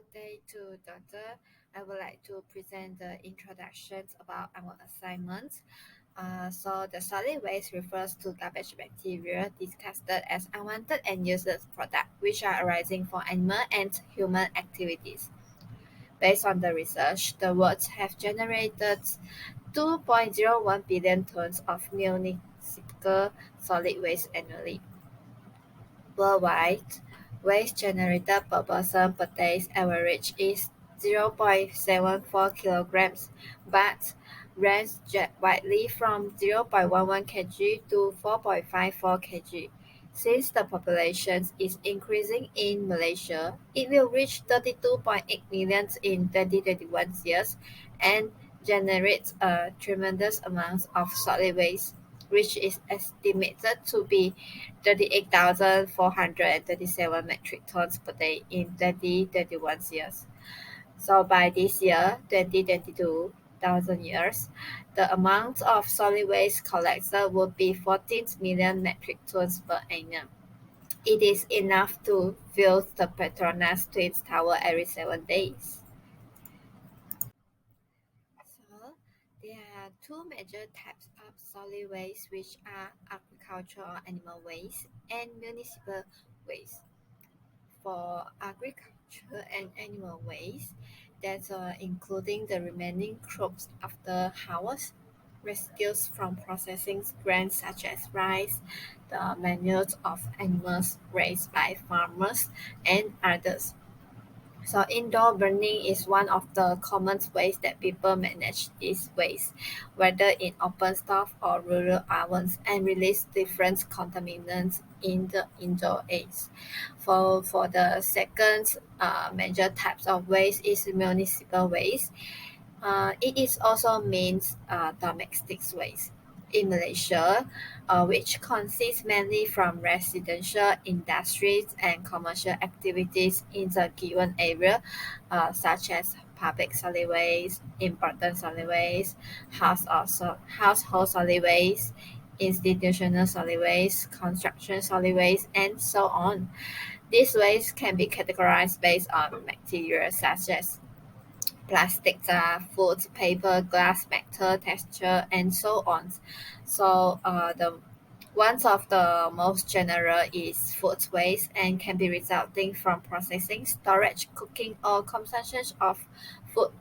Good day to Doctor. I would like to present the introductions about our assignment. So the solid waste refers to garbage material discarded as unwanted and useless products which are arising from animal and human activities. Based on the research, the world have generated 2.01 billion tons of municipal solid waste annually. Worldwide, waste generated per person per day average is 0.74 kilograms, but ranges widely from 0.11 kg to 4.54 kg. Since the population is increasing in Malaysia, it will reach 32.8 million in 2021 years and generates a tremendous amount of solid waste, which is estimated to be 38,437 metric tons per day in 2021 years. So by this year, 2022 thousand years, the amount of solid waste collected would be 14 million metric tons per annum. It is enough to fill the Petronas Twin Tower every 7 days. So there are two major types of solid waste, which are agricultural animal waste and municipal waste. For agriculture and animal waste, that's including the remaining crops after harvest, residues from processing grains such as rice, the manure of animals raised by farmers, and others. So indoor burning is one of the common ways that people manage this waste, whether in open stove or rural ovens, and release different contaminants in the indoor air. For the second major types of waste is municipal waste. It is also means domestic waste. In Malaysia, which consists mainly from residential, industries, and commercial activities in the given area, such as public solid waste, important solid waste, household solid waste, institutional solid waste, construction solid waste, and so on. These waste can be categorized based on materials such as plastic, food, paper, glass, metal, texture, and so on. So the one of the most general is food waste and can be resulting from processing, storage, cooking, or consumption of food,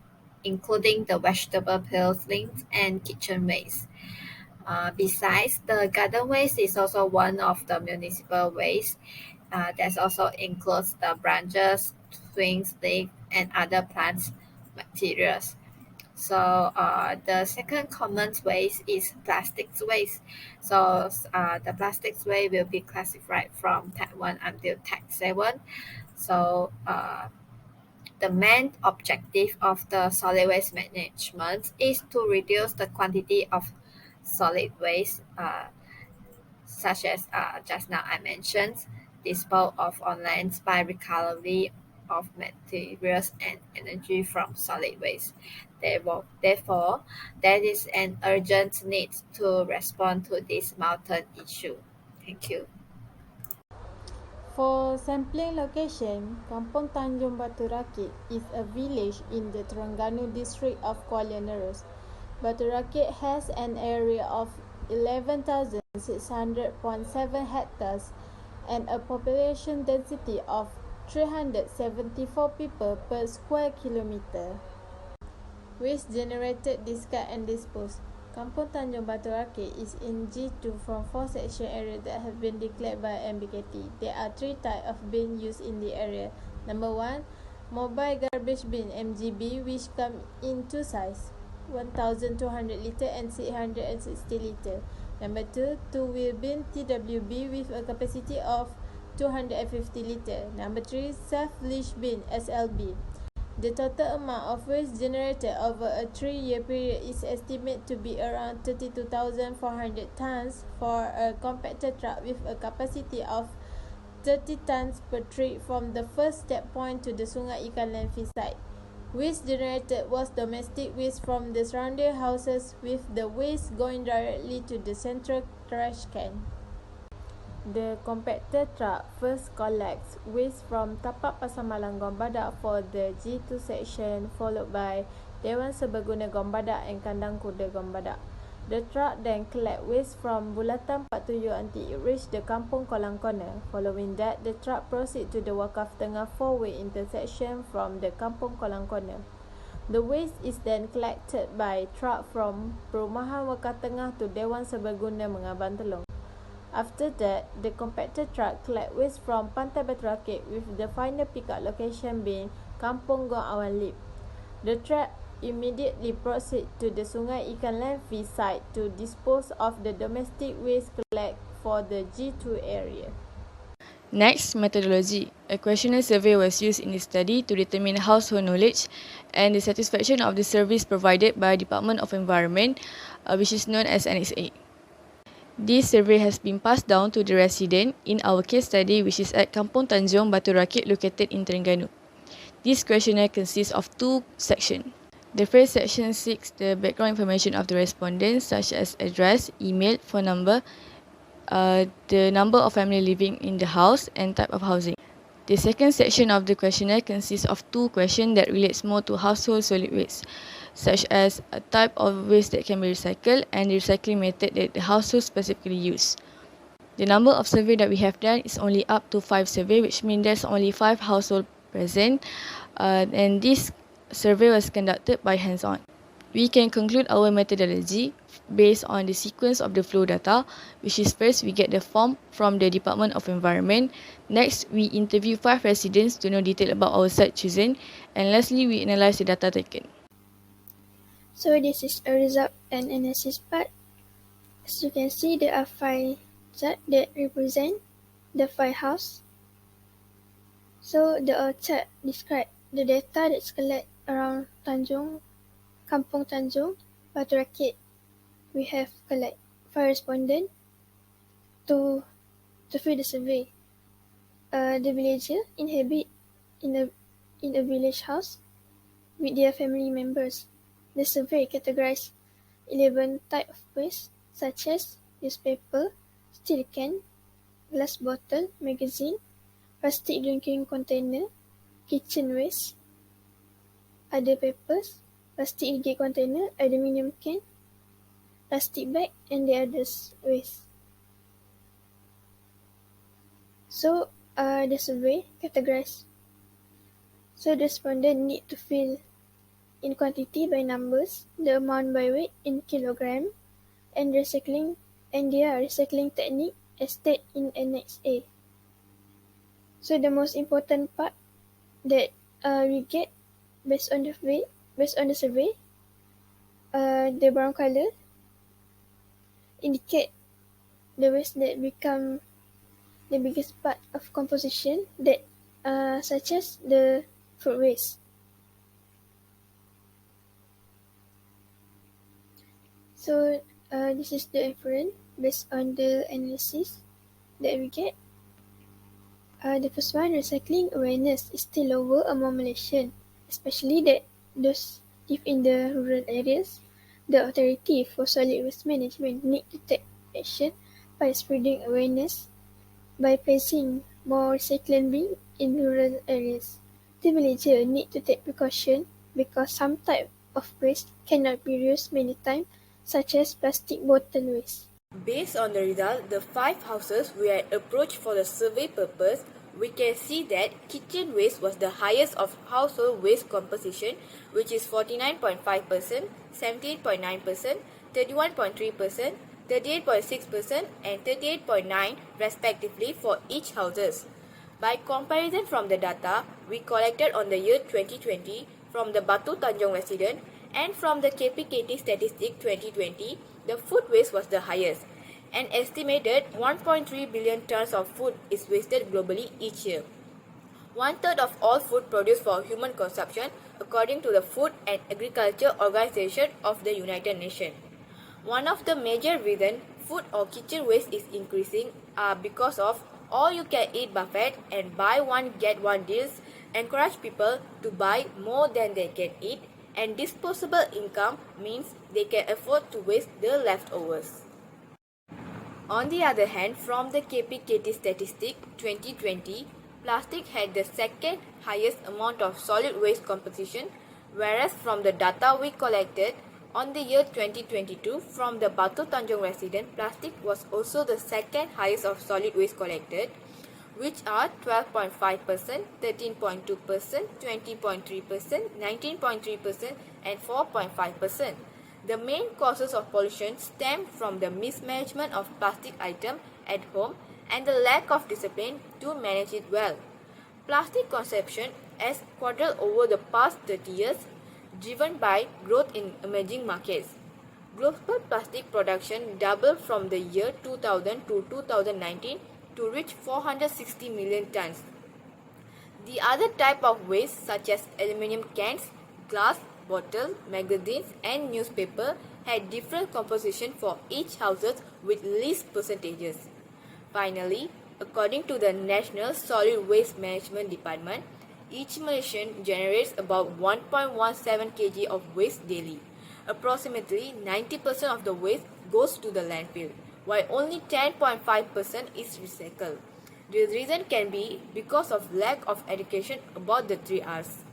including the vegetable peelings and kitchen waste. Besides, the garden waste is also one of the municipal waste. That also includes the branches, twigs, leaves, and other plants materials. So the second common waste is plastics waste. So the plastics waste will be classified from type 1 until type 7. So the main objective of the solid waste management is to reduce the quantity of solid waste, such as just now I mentioned, dispose of online by recovery of materials and energy from solid waste. Therefore, there is an urgent need to respond to this mountain issue. Thank you. For sampling location, Kampung Tanjung Batu Rakit is a village in the Terengganu district of Kuala Nerus. Batu Rakit has an area of 11,600.7 hectares and a population density of 374 people per square kilometre. Waste generated, discard and disposed. Kampung Tanjung Batu Rakit is in G2 from 4 section areas that have been declared by MBKT. There are 3 types of bin used in the area. Number 1, mobile garbage bin MGB, which come in 2 sizes, 1,200 litre and 660 litre. Number 2, two-wheel bin TWB with a capacity of 250 litre. Number 3, self-leach bin SLB. The total amount of waste generated over a 3-year period is estimated to be around 32,400 tons for a compactor truck with a capacity of 30 tons per trip from the first step point to the Sungai Ikan landfill site. Waste generated was domestic waste from the surrounding houses, with the waste going directly to the central trash can. The compactor truck first collects waste from tapak Pasar Malang Gombadak for the G2 section, followed by Dewan Serbaguna Gombadak and Kandang Kuda Gombadak. The truck then collect waste from Bulatan 47 until it reach the Kampung Kolang Corner. Following that, the truck proceed to the Wakaf Tengah 4-way intersection from the Kampung Kolang Corner. The waste is then collected by truck from Perumahan Wakaf Tengah to Dewan Serbaguna Mengabang Telong. After that, the compactor truck collect waste from Pantai Batu Rakit with the final pickup location being Kampung Gong Awan Lip. The truck immediately proceed to the Sungai Ikan landfill site to dispose of the domestic waste collect for the G2 area. Next, methodology. A questionnaire survey was used in the study to determine household knowledge and the satisfaction of the service provided by Department of Environment, which is known as NXA. This survey has been passed down to the resident in our case study, which is at Kampung Tanjung, Batu Rakit, located in Terengganu. This questionnaire consists of 2 sections. The first section seeks the background information of the respondents, such as address, email, phone number, the number of family living in the house, and type of housing. The second section of the questionnaire consists of 2 questions that relates more to household solid waste, such as a type of waste that can be recycled and the recycling method that the household specifically use. The number of survey that we have done is only up to 5 survey, which means there's only 5 household present, and this survey was conducted by hands-on. We can conclude our methodology based on the sequence of the flow data, which is first we get the form from the Department of Environment, next we interview 5 residents to know detail about our site chosen, and lastly we analyze the data taken. So this is a result and analysis part. As you can see, there are 5 charts that represent the 5 houses. So the chart describe the data that's collected around Kampung Tanjung, Batu Rakit. We have collect 5 respondents to fill the survey. The villager inhabit in a village house with their family members. The survey categorized 11 types of waste, such as newspaper, steel can, glass bottle, magazine, plastic drinking container, kitchen waste, other papers, plastic igit container, aluminium can, plastic bag, and the others waste. So, the survey categorized. So, the respondent need to fill in quantity by numbers, the amount by weight in kilogram, and their recycling technique as stated in Annex A. So the most important part that we get based on the survey, the brown color indicate the waste that become the biggest part of composition, that such as the food waste. So this is the inference based on the analysis that we get. The first one, recycling awareness is still lower among Malaysians, especially that those live in the rural areas. The authority for solid waste management need to take action by spreading awareness by placing more recycling bins in rural areas. The villager need to take precaution because some type of waste cannot be reused many times, such as plastic bottle waste. Based on the result, the 5 houses we had approached for the survey purpose, we can see that kitchen waste was the highest of household waste composition, which is 49.5%, 17.9%, 31.3%, 38.6%, and 38.9% respectively for each houses. By comparison from the data we collected on the year 2020 from the Batu Tanjung resident and from the KPKT statistic 2020, the food waste was the highest. An estimated 1.3 billion tons of food is wasted globally each year. 1/3 of all food produced for human consumption, according to the Food and Agriculture Organization of the United Nations. One of the major reasons food or kitchen waste is increasing are because of all-you-can-eat buffet and buy one get one deals encourage people to buy more than they can eat, and disposable income means they can afford to waste the leftovers. On the other hand, from the KPKT statistic 2020, plastic had the second highest amount of solid waste composition, whereas from the data we collected on the year 2022 from the Batu Tanjung resident, plastic was also the second highest of solid waste collected, which are 12.5%, 13.2%, 20.3%, 19.3% and 4.5%. The main causes of pollution stem from the mismanagement of plastic items at home and the lack of discipline to manage it well. Plastic consumption has quadrupled over the past 30 years, driven by growth in emerging markets. Global plastic production doubled from the year 2000 to 2019 to reach 460 million tons. The other type of waste such as aluminium cans, glass, bottle, magazines and newspaper had different composition for each houses with least percentages. Finally, according to the National Solid Waste Management Department, each Malaysian generates about 1.17 kg of waste daily. Approximately 90% of the waste goes to the landfill, while only 10.5% is recycled. The reason can be because of lack of education about the 3 Rs.